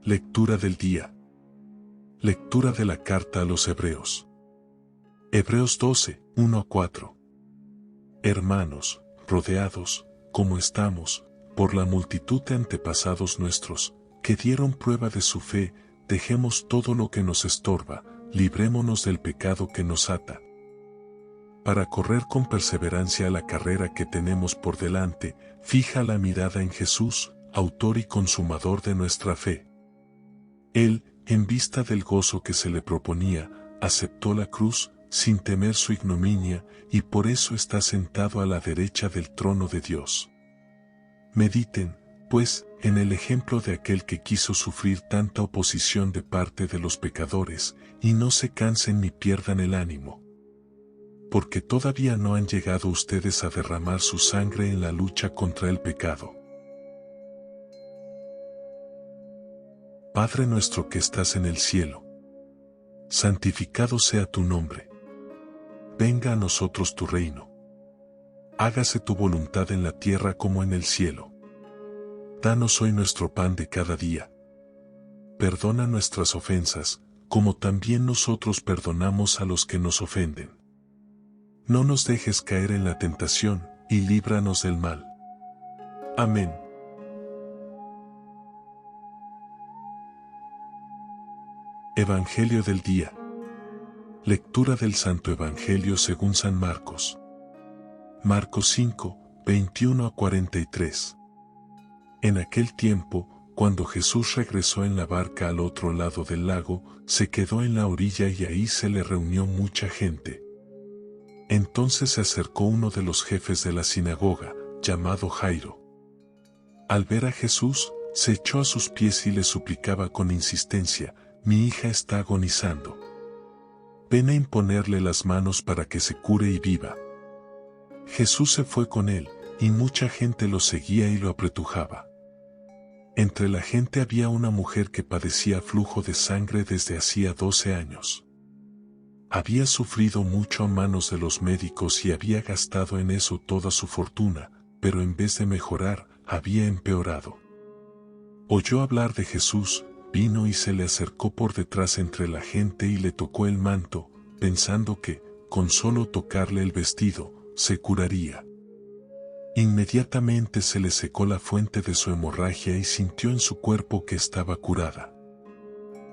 Lectura del día. Lectura de la carta a los Hebreos. Hebreos 12, 1-4. Hermanos, rodeados, como estamos, por la multitud de antepasados nuestros, que dieron prueba de su fe, dejemos todo lo que nos estorba, librémonos del pecado que nos ata, para correr con perseverancia la carrera que tenemos por delante. Fija la mirada en Jesús, autor y consumador de nuestra fe. Él, en vista del gozo que se le proponía, aceptó la cruz, sin temer su ignominia, y por eso está sentado a la derecha del trono de Dios. Mediten, pues, en el ejemplo de aquel que quiso sufrir tanta oposición de parte de los pecadores, y no se cansen ni pierdan el ánimo. Porque todavía no han llegado ustedes a derramar su sangre en la lucha contra el pecado. Padre nuestro que estás en el cielo, santificado sea tu nombre. Venga a nosotros tu reino. Hágase tu voluntad en la tierra como en el cielo. Danos hoy nuestro pan de cada día. Perdona nuestras ofensas, como también nosotros perdonamos a los que nos ofenden. No nos dejes caer en la tentación, y líbranos del mal. Amén. Evangelio del día. Lectura del Santo Evangelio según San Marcos. Marcos 5, 21-43. En aquel tiempo, cuando Jesús regresó en la barca al otro lado del lago, se quedó en la orilla y ahí se le reunió mucha gente. Entonces se acercó uno de los jefes de la sinagoga, llamado Jairo. Al ver a Jesús, se echó a sus pies y le suplicaba con insistencia: mi hija está agonizando. Ven a imponerle las manos para que se cure y viva. Jesús se fue con él, y mucha gente lo seguía y lo apretujaba. Entre la gente había una mujer que padecía flujo de sangre desde hacía 12 años. Había sufrido mucho a manos de los médicos y había gastado en eso toda su fortuna, pero en vez de mejorar, había empeorado. Oyó hablar de Jesús, vino y se le acercó por detrás entre la gente y le tocó el manto, pensando que, con solo tocarle el vestido, se curaría. Inmediatamente se le secó la fuente de su hemorragia y sintió en su cuerpo que estaba curada.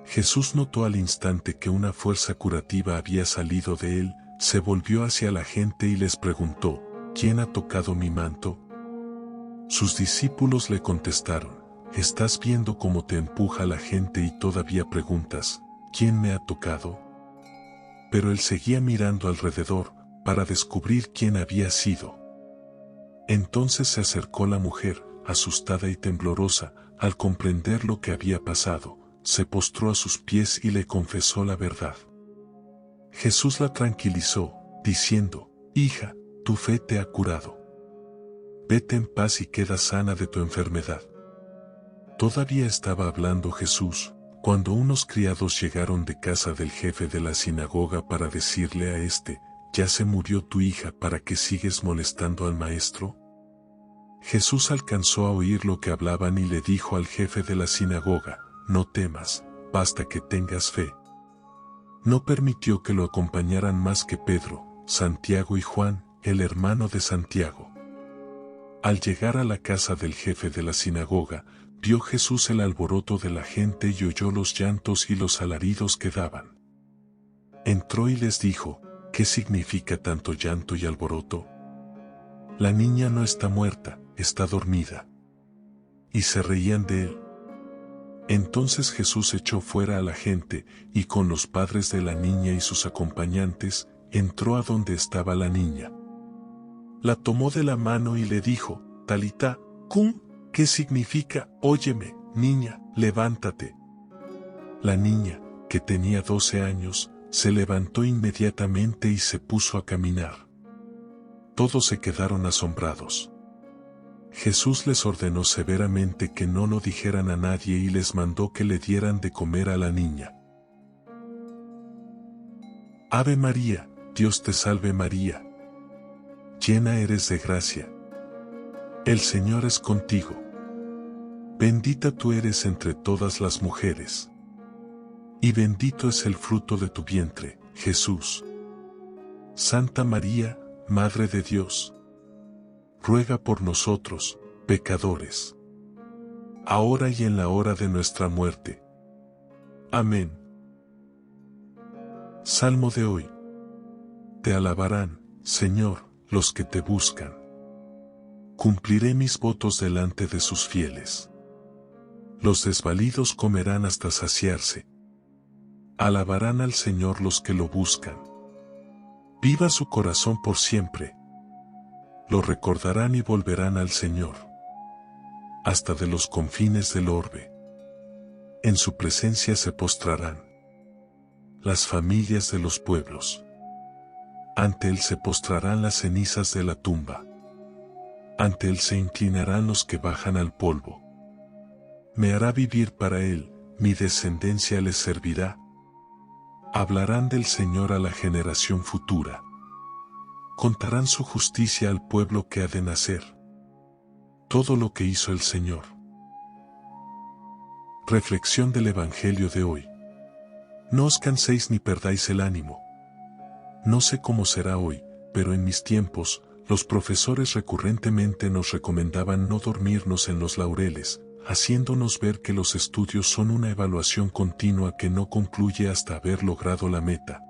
Jesús notó al instante que una fuerza curativa había salido de él, se volvió hacia la gente y les preguntó: ¿quién ha tocado mi manto? Sus discípulos le contestaron: ¿estás viendo cómo te empuja la gente y todavía preguntas: ¿quién me ha tocado? Pero él seguía mirando alrededor, para descubrir quién había sido. Entonces se acercó la mujer, asustada y temblorosa, al comprender lo que había pasado. Se postró a sus pies y le confesó la verdad. Jesús la tranquilizó, diciendo: hija, tu fe te ha curado. Vete en paz y queda sana de tu enfermedad. Todavía estaba hablando Jesús, cuando unos criados llegaron de casa del jefe de la sinagoga para decirle a este: ¿ya se murió tu hija para que sigues molestando al maestro? Jesús alcanzó a oír lo que hablaban y le dijo al jefe de la sinagoga: no temas, basta que tengas fe. No permitió que lo acompañaran más que Pedro, Santiago y Juan, el hermano de Santiago. Al llegar a la casa del jefe de la sinagoga, vio Jesús el alboroto de la gente y oyó los llantos y los alaridos que daban. Entró y les dijo: ¿qué significa tanto llanto y alboroto? La niña no está muerta, está dormida. Y se reían de él. Entonces Jesús echó fuera a la gente, y con los padres de la niña y sus acompañantes, entró a donde estaba la niña. La tomó de la mano y le dijo: Talita, cum, ¿qué significa? Óyeme, niña, levántate. La niña, que tenía 12 años, se levantó inmediatamente y se puso a caminar. Todos se quedaron asombrados. Jesús les ordenó severamente que no lo dijeran a nadie y les mandó que le dieran de comer a la niña. Ave María, Dios te salve María. Llena eres de gracia. El Señor es contigo. Bendita tú eres entre todas las mujeres. Y bendito es el fruto de tu vientre, Jesús. Santa María, Madre de Dios, ruega por nosotros, pecadores, ahora y en la hora de nuestra muerte. Amén. Salmo de hoy. Te alabarán, Señor, los que te buscan. Cumpliré mis votos delante de sus fieles. Los desvalidos comerán hasta saciarse. Alabarán al Señor los que lo buscan. Viva su corazón por siempre. Lo recordarán y volverán al Señor, hasta de los confines del orbe. En su presencia se postrarán las familias de los pueblos. Ante él se postrarán las cenizas de la tumba. Ante él se inclinarán los que bajan al polvo. Me hará vivir para él, mi descendencia le servirá. Hablarán del Señor a la generación futura. Contarán su justicia al pueblo que ha de nacer. Todo lo que hizo el Señor. Reflexión del Evangelio de hoy. No os canséis ni perdáis el ánimo. No sé cómo será hoy, pero en mis tiempos, los profesores recurrentemente nos recomendaban no dormirnos en los laureles, haciéndonos ver que los estudios son una evaluación continua que no concluye hasta haber logrado la meta.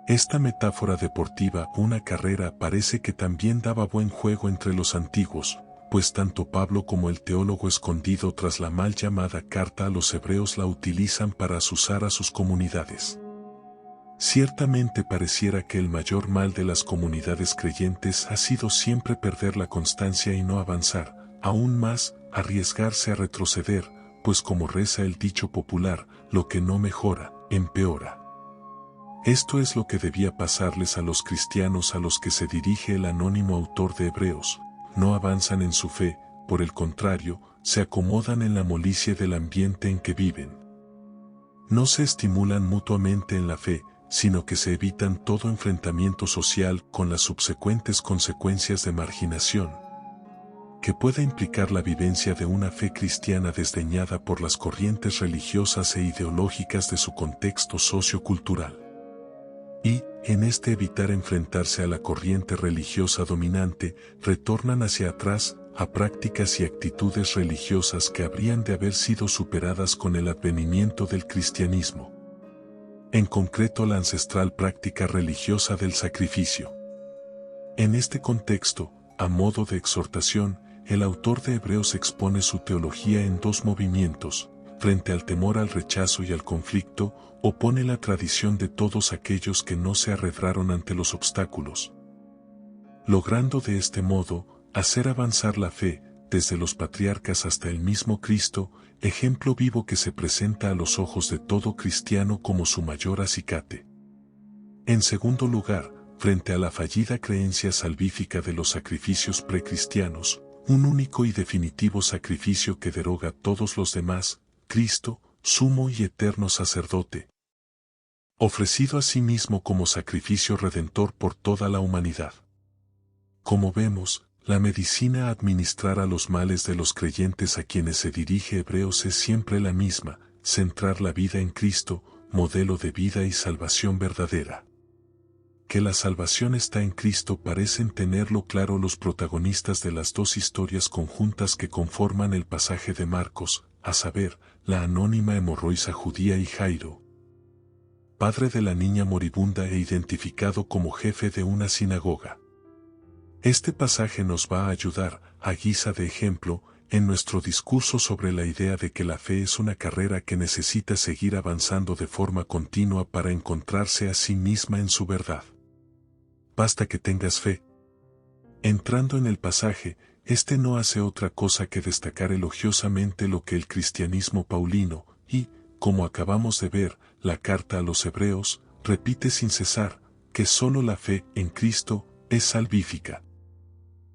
Esta metáfora deportiva, una carrera, parece que también daba buen juego entre los antiguos, pues tanto Pablo como el teólogo escondido tras la mal llamada carta a los hebreos la utilizan para azuzar a sus comunidades. Ciertamente pareciera que el mayor mal de las comunidades creyentes ha sido siempre perder la constancia y no avanzar, aún más, arriesgarse a retroceder, pues como reza el dicho popular, lo que no mejora, empeora. Esto es lo que debía pasarles a los cristianos a los que se dirige el anónimo autor de Hebreos. No avanzan en su fe, por el contrario, se acomodan en la molicie del ambiente en que viven. No se estimulan mutuamente en la fe, sino que se evitan todo enfrentamiento social con las subsecuentes consecuencias de marginación que pueda implicar la vivencia de una fe cristiana desdeñada por las corrientes religiosas e ideológicas de su contexto sociocultural. Y, en este evitar enfrentarse a la corriente religiosa dominante, retornan hacia atrás, a prácticas y actitudes religiosas que habrían de haber sido superadas con el advenimiento del cristianismo. En concreto la ancestral práctica religiosa del sacrificio. En este contexto, a modo de exhortación, el autor de Hebreos expone su teología en dos movimientos. Frente al temor al rechazo y al conflicto, opone la tradición de todos aquellos que no se arredraron ante los obstáculos, logrando de este modo, hacer avanzar la fe, desde los patriarcas hasta el mismo Cristo, ejemplo vivo que se presenta a los ojos de todo cristiano como su mayor acicate. En segundo lugar, frente a la fallida creencia salvífica de los sacrificios precristianos, un único y definitivo sacrificio que deroga todos los demás, Cristo, sumo y eterno sacerdote, ofrecido a sí mismo como sacrificio redentor por toda la humanidad. Como vemos, la medicina a administrar a los males de los creyentes a quienes se dirige Hebreos es siempre la misma, centrar la vida en Cristo, modelo de vida y salvación verdadera. Que la salvación está en Cristo parecen tenerlo claro los protagonistas de las dos historias conjuntas que conforman el pasaje de Marcos, a saber, la anónima hemorroísa judía y Jairo, padre de la niña moribunda e identificado como jefe de una sinagoga. Este pasaje nos va a ayudar, a guisa de ejemplo, en nuestro discurso sobre la idea de que la fe es una carrera que necesita seguir avanzando de forma continua para encontrarse a sí misma en su verdad. Basta que tengas fe. Entrando en el pasaje, este no hace otra cosa que destacar elogiosamente lo que el cristianismo paulino, y, como acabamos de ver, la carta a los Hebreos, repite sin cesar, que sólo la fe en Cristo es salvífica.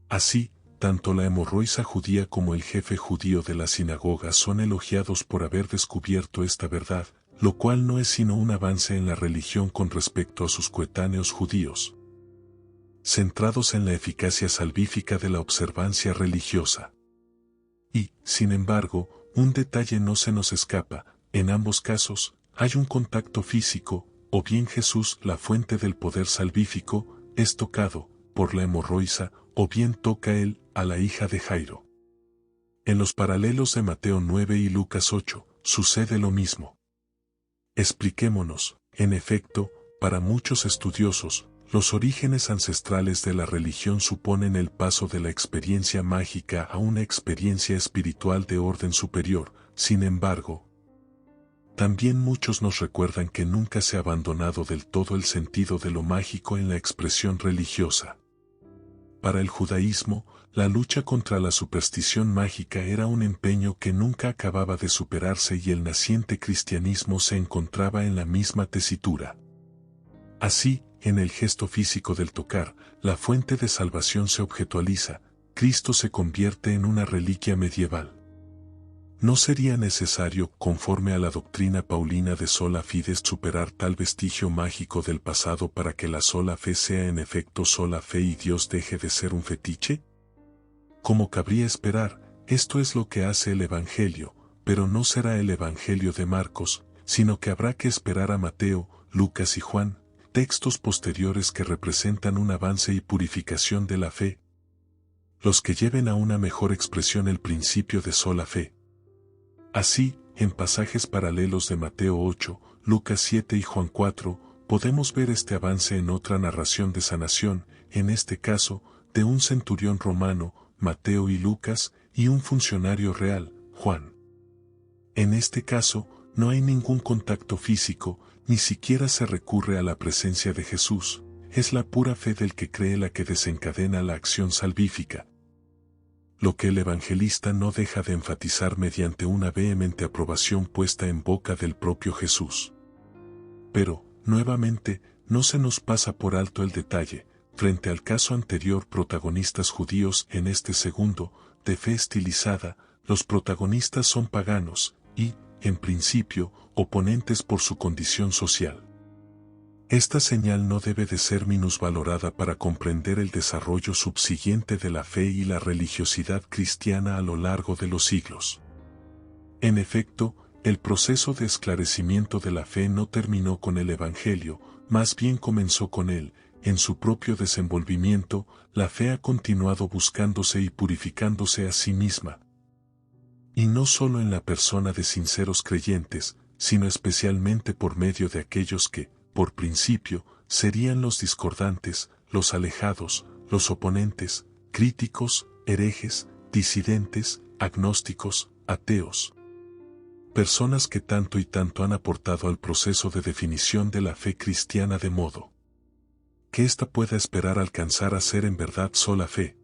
Así, tanto la hemorroísa judía como el jefe judío de la sinagoga son elogiados por haber descubierto esta verdad, lo cual no es sino un avance en la religión con respecto a sus coetáneos judíos, centrados en la eficacia salvífica de la observancia religiosa. Y, sin embargo, un detalle no se nos escapa: en ambos casos, hay un contacto físico, o bien Jesús, la fuente del poder salvífico, es tocado por la hemorroisa, o bien toca él a la hija de Jairo. En los paralelos de Mateo 9 y Lucas 8, sucede lo mismo. Expliquémonos. En efecto, para muchos estudiosos, los orígenes ancestrales de la religión suponen el paso de la experiencia mágica a una experiencia espiritual de orden superior. Sin embargo, también muchos nos recuerdan que nunca se ha abandonado del todo el sentido de lo mágico en la expresión religiosa. Para el judaísmo, la lucha contra la superstición mágica era un empeño que nunca acababa de superarse, y el naciente cristianismo se encontraba en la misma tesitura. Así, en el gesto físico del tocar, la fuente de salvación se objetualiza, Cristo se convierte en una reliquia medieval. ¿No sería necesario, conforme a la doctrina paulina de sola fides, superar tal vestigio mágico del pasado para que la sola fe sea en efecto sola fe y Dios deje de ser un fetiche? Como cabría esperar, esto es lo que hace el Evangelio, pero no será el Evangelio de Marcos, sino que habrá que esperar a Mateo, Lucas y Juan, textos posteriores que representan un avance y purificación de la fe, los que lleven a una mejor expresión el principio de sola fe. Así, en pasajes paralelos de Mateo 8, Lucas 7 y Juan 4, podemos ver este avance en otra narración de sanación, en este caso, de un centurión romano, Mateo y Lucas, y un funcionario real, Juan. En este caso, no hay ningún contacto físico, ni siquiera se recurre a la presencia de Jesús, es la pura fe del que cree la que desencadena la acción salvífica. Lo que el evangelista no deja de enfatizar mediante una vehemente aprobación puesta en boca del propio Jesús. Pero, nuevamente, no se nos pasa por alto el detalle: frente al caso anterior, protagonistas judíos, en este segundo, de fe estilizada, los protagonistas son paganos, y, en principio, oponentes por su condición social. Esta señal no debe de ser minusvalorada para comprender el desarrollo subsiguiente de la fe y la religiosidad cristiana a lo largo de los siglos. En efecto, el proceso de esclarecimiento de la fe no terminó con el Evangelio, más bien comenzó con él. En su propio desenvolvimiento, la fe ha continuado buscándose y purificándose a sí misma. Y no solo en la persona de sinceros creyentes, sino especialmente por medio de aquellos que, por principio, serían los discordantes, los alejados, los oponentes, críticos, herejes, disidentes, agnósticos, ateos. Personas que tanto y tanto han aportado al proceso de definición de la fe cristiana, de modo que ésta pueda esperar alcanzar a ser en verdad sola fe.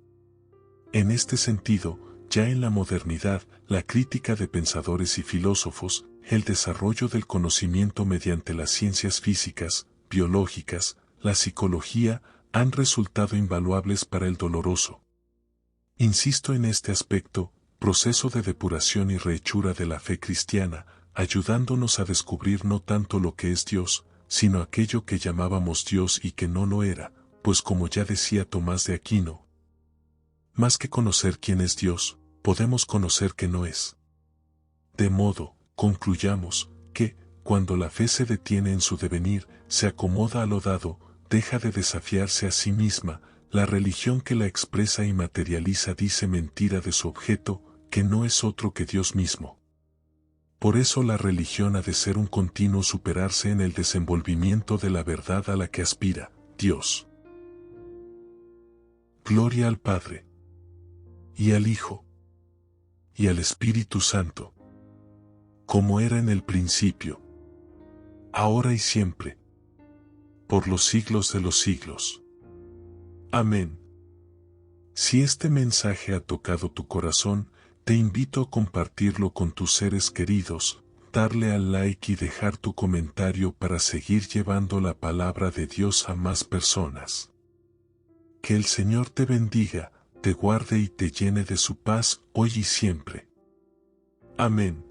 En este sentido, ya en la modernidad, la crítica de pensadores y filósofos, el desarrollo del conocimiento mediante las ciencias físicas, biológicas, la psicología, han resultado invaluables para el doloroso. Insisto en este aspecto, proceso de depuración y rehechura de la fe cristiana, ayudándonos a descubrir no tanto lo que es Dios, sino aquello que llamábamos Dios y que no lo era, pues como ya decía Tomás de Aquino, más que conocer quién es Dios, podemos conocer que no es. De modo, concluyamos, que, cuando la fe se detiene en su devenir, se acomoda a lo dado, deja de desafiarse a sí misma, la religión que la expresa y materializa dice mentira de su objeto, que no es otro que Dios mismo. Por eso la religión ha de ser un continuo superarse en el desenvolvimiento de la verdad a la que aspira, Dios. Gloria al Padre, y al Hijo, y al Espíritu Santo, como era en el principio, ahora y siempre, por los siglos de los siglos. Amén. Si este mensaje ha tocado tu corazón, te invito a compartirlo con tus seres queridos, darle al like y dejar tu comentario para seguir llevando la palabra de Dios a más personas. Que el Señor te bendiga, te guarde y te llene de su paz hoy y siempre. Amén.